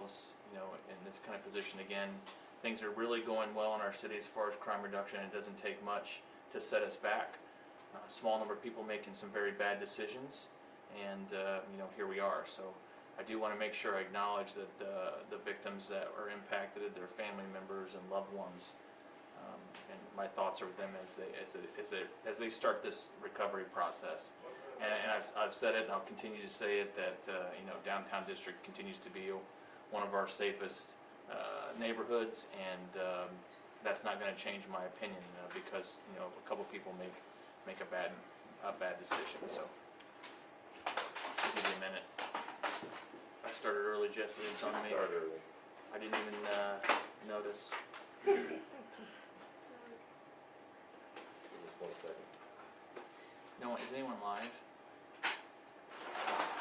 professionals, in this kind of position again. Things are really going well in our city as far as crime reduction. It doesn't take much to set us back. A small number of people making some very bad decisions, and here we are. So I do want to make sure I acknowledge that the victims that are impacted, their family members and loved ones, and my thoughts are with them as they start this recovery process. And I've said it, and I'll continue to say it, that downtown district continues to be one of our safest neighborhoods, and that's not going to change my opinion because a couple people make a bad decision. So give me a minute. I started early, Jesse. It's on me. I didn't even notice. 1 second. No, is anyone live?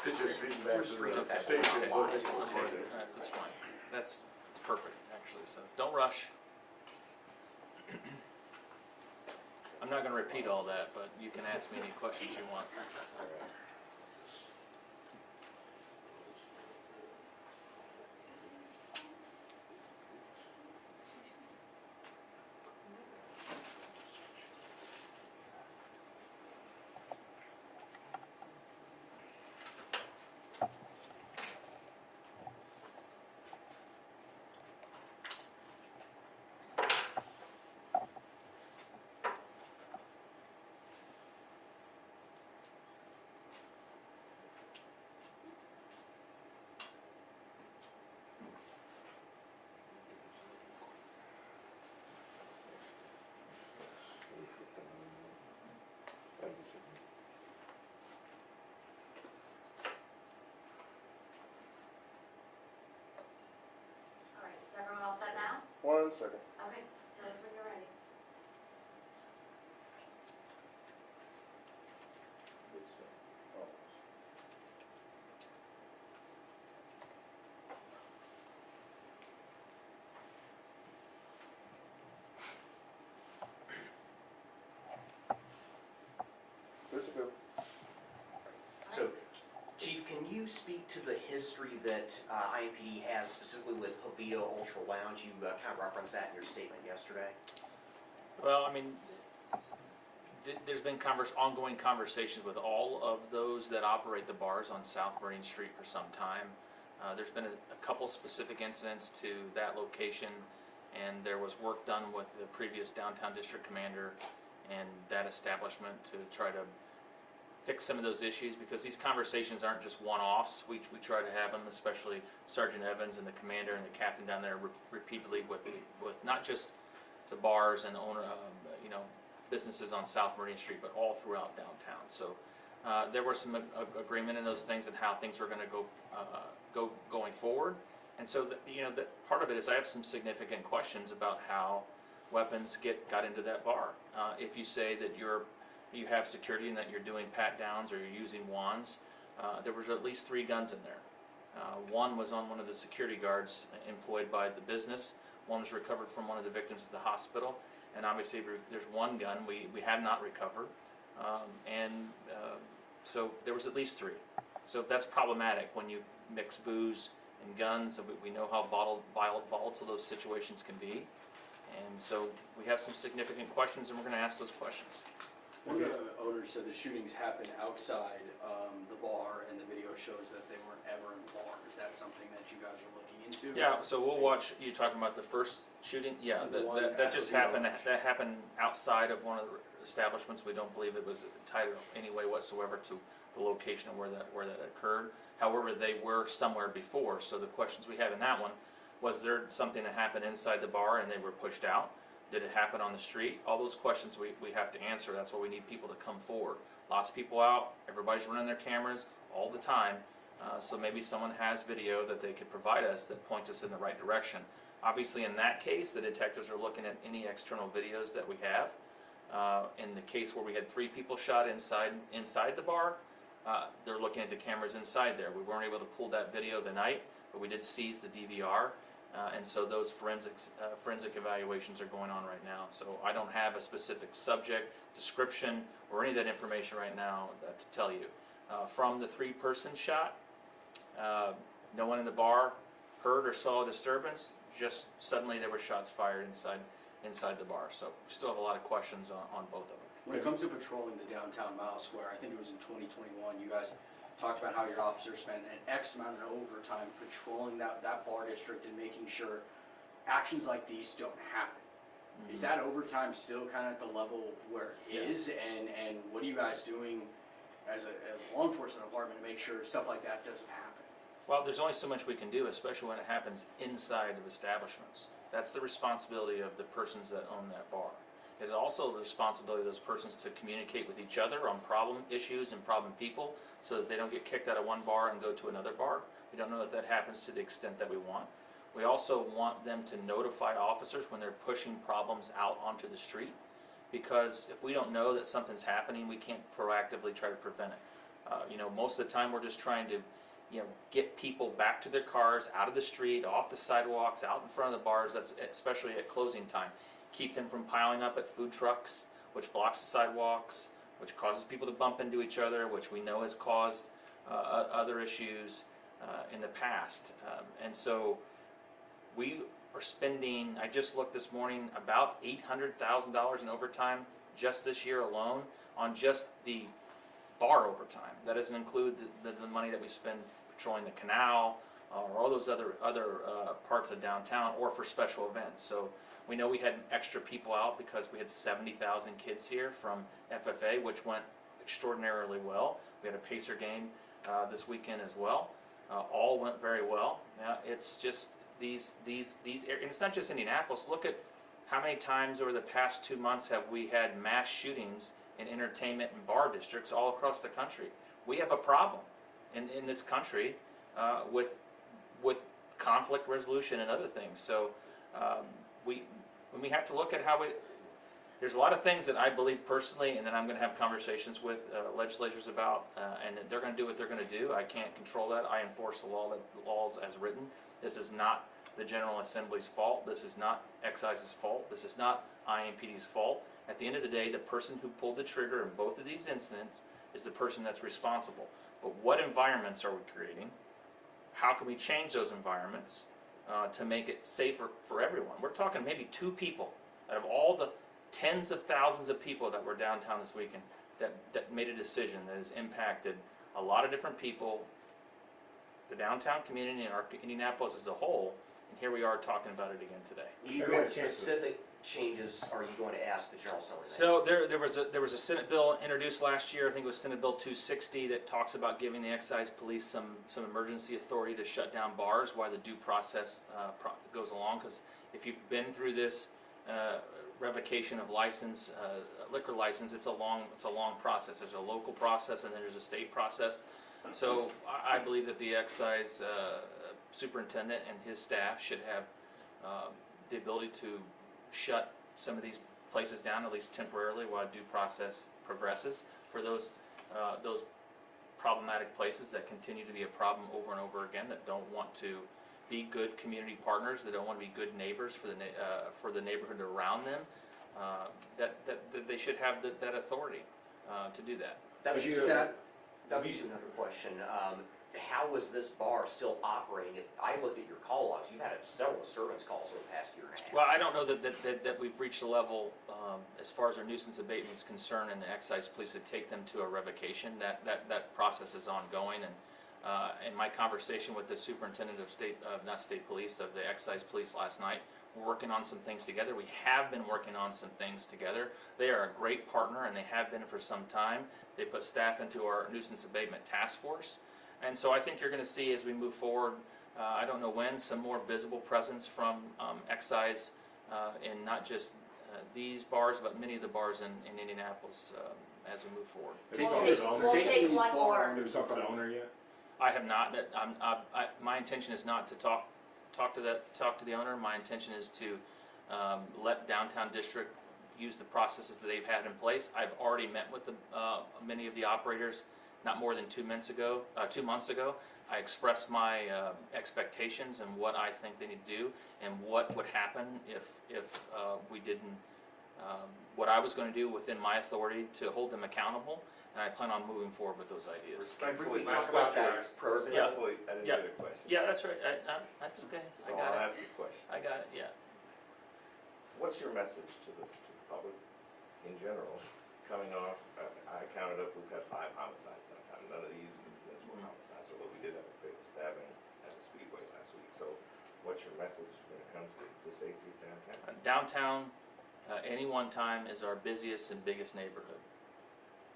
It's just feedback to the Okay. station. Okay. That's fine. That's perfect, actually. So don't rush. I'm not going to repeat all that, but you can ask me any questions you want. Alright, is everyone all set now? 1 second. Okay, tell us when you're ready. So, Chief, can you speak to the history that IMPD has specifically with Havia Ultra Lounge? You kind of referenced that in your statement yesterday. Well, I mean, there's been ongoing conversations with all of those that operate the bars on South Meridian Street for some time. There's been a couple specific incidents to that location, and there was work done with the previous downtown district commander and that establishment to try to fix some of those issues, because these conversations aren't just one-offs. We try to have them, especially Sergeant Evans and the commander and the captain down there repeatedly with not just the bars and owner businesses on South Meridian Street, but all throughout downtown. So there was some agreement in those things and how things were going to go going forward. And so that part of it is I have some significant questions about how weapons got into that bar. If you say that you have security and that you're doing pat downs or you're using wands, there was at least 3 guns in there. One was on one of the security guards employed by the business. One was recovered from one of the victims at the hospital, and obviously there's 1 gun we have not recovered, so there was at least 3. So that's problematic when you mix booze and guns, and we know how volatile those situations can be. And so we have some significant questions, and we're going to ask those questions. One of the owners said the shootings happened outside the bar, and the video shows that they weren't ever in the bar. Is that something that you guys are looking into? Yeah, so we'll watch. You talking about the first shooting? Yeah, that just happened. That happened outside of one of the establishments. We don't believe it was tied in any way whatsoever to the location of where that occurred. However, they were somewhere before. So the questions we have in that one: was there something that happened inside the bar and they were pushed out? Did it happen on the street? All those questions we have to answer. That's why we need people to come forward. Lots of people out. Everybody's running their cameras all the time. So maybe someone has video that they could provide us that points us in the right direction. Obviously, in that case, the detectives are looking at any external videos that we have. In the case where we had 3 people shot inside the bar, they're looking at the cameras inside there. We weren't able to pull that video the night, but we did seize the DVR. And so those forensic evaluations are going on right now. So I don't have a specific subject, description, or any of that information right now to tell you. From the 3-person shot, no one in the bar heard or saw a disturbance, just suddenly there were shots fired inside the bar. So we still have a lot of questions on both of them. When it comes to patrolling the downtown Mile Square, I think it was in 2021, you guys talked about how your officers spend an X amount of overtime patrolling that bar district and making sure actions like these don't happen. Is that overtime still kind of at the level where it is? And what are you guys doing as a law enforcement department to make sure stuff like that doesn't happen? Well, there's only so much we can do, especially when it happens inside of establishments. That's the responsibility of the persons that own that bar. It's also the responsibility of those persons to communicate with each other on problem issues and problem people so that they don't get kicked out of one bar and go to another bar. We don't know that that happens to the extent that we want. We also want them to notify officers when they're pushing problems out onto the street, because if we don't know that something's happening, we can't proactively try to prevent it. Most of the time we're just trying to get people back to their cars, out of the street, off the sidewalks, out in front of the bars. That's especially at closing time. Keep them from piling up at food trucks, which blocks the sidewalks, which causes people to bump into each other, which we know has caused other issues in the past. And so we are spending, I just looked this morning, about $800,000 in overtime just this year alone on just the bar overtime. That doesn't include the money that we spend patrolling the canal or all those other parts of downtown or for special events. So we know we had extra people out because we had 70,000 kids here from FFA, which went extraordinarily well. We had a Pacer game this weekend as well. All went very well. It's just these and it's not just Indianapolis. Look at how many times over the past 2 months have we had mass shootings in entertainment and bar districts all across the country. We have a problem in this country with conflict resolution and other things. So when we have to look at how there's a lot of things that I believe personally, and then I'm going to have conversations with legislators about, and they're going to do what they're going to do. I can't control that. I enforce the laws as written. This is not the General Assembly's fault. This is not Excise's fault. This is not IMPD's fault. At the end of the day, the person who pulled the trigger in both of these incidents is the person that's responsible. But what environments are we creating? How can we change those environments to make it safer for everyone? We're talking maybe 2 people out of all the tens of thousands of people that were downtown this weekend that made a decision that has impacted a lot of different people, the downtown community and our Indianapolis as a whole, and here we are talking about it again today. What specific changes are you going to ask the General Assembly? So there was a Senate bill introduced last year. I think it was Senate Bill 260 that talks about giving the excise police some emergency authority to shut down bars while the due process goes along. Because if you've been through this revocation of license, liquor license, it's a long process. There's a local process and then there's a state process. So I believe that the excise superintendent and his staff should have the ability to shut some of these places down, at least temporarily, while due process progresses for those problematic places that continue to be a problem over and over again, that don't want to be good community partners, that don't want to be good neighbors for the neighborhood around them. That they should have that authority to do that. That was another question. How was this bar still operating? If I looked at your call logs, you've had several disturbance calls over the past year and a half. Well, I don't know that we've reached a level as far as our nuisance abatement is concerned and the excise police to take them to a revocation. That process is ongoing, and in my conversation with the superintendent of the excise police last night, we're working on some things together. We have been working on some things together. They are a great partner, and they have been for some time. They put staff into our nuisance abatement task force. And so I think you're going to see as we move forward, I don't know when, some more visible presence from excise in not just these bars, but many of the bars in Indianapolis as we move forward. We'll take one more. Have you talked to the owner yet? I have not. My intention is not to talk to the owner. My intention is to let Downtown District use the processes that they've had in place. I've already met with many of the operators. Not more than 2 months ago. I expressed my expectations and what I think they need to do, and what would happen if we didn't. What I was going to do within my authority to hold them accountable, and I plan on moving forward with those ideas. Can I briefly Respectfully, talk about that last program? Yeah. Respectfully, I didn't Yeah. get a question. Yeah, that's right, that's okay, I So I'll got it, ask you a question. I got it, yeah. What's your message to the public in general, coming off, I counted up, we've had 5 homicides downtown. None of these incidents were homicides, although we did have a fatal stabbing at the Speedway last week. So what's your message when it comes to the safety of downtown? Downtown, any one time is our busiest and biggest neighborhood.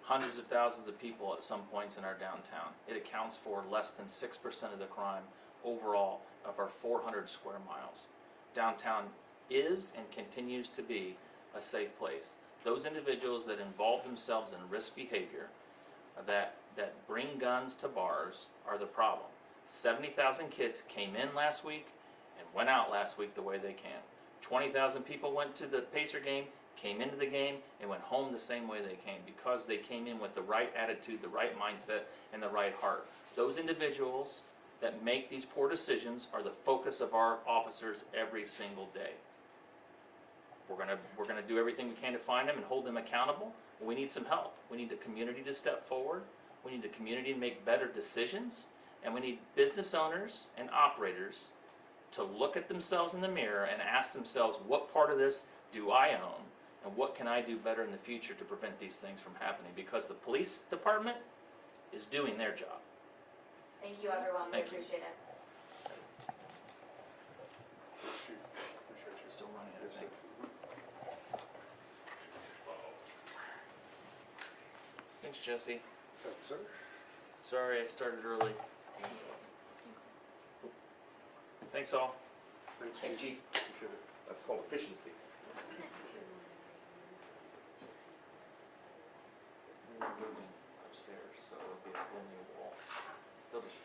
Hundreds of thousands of people at some points in our downtown. It accounts for less than 6% of the crime overall of our 400 square miles. Downtown is and continues to be a safe place. Those individuals that involve themselves in risk behavior, that bring guns to bars, are the problem. 70,000 kids came in last week and went out last week the way they can. 20,000 people went to the Pacer game, came into the game, and went home the same way they came, because they came in with the right attitude, the right mindset, and the right heart. Those individuals that make these poor decisions are the focus of our officers every single day. We're gonna do everything we can to find them and hold them accountable. We need some help. We need the community to step forward. We need the community to make better decisions. And we need business owners and operators to look at themselves in the mirror and ask themselves, what part of this do I own? And what can I do better in the future to prevent these things from happening? Because the police department is doing their job. Thank you, everyone, we Thank you. appreciate it. Still running, I think. Thanks, Jesse. Sir? Sorry I started early. Thanks all. Thank you, Chief. That's called efficiency. We're moving upstairs, so it'll be a whole new wall. They'll just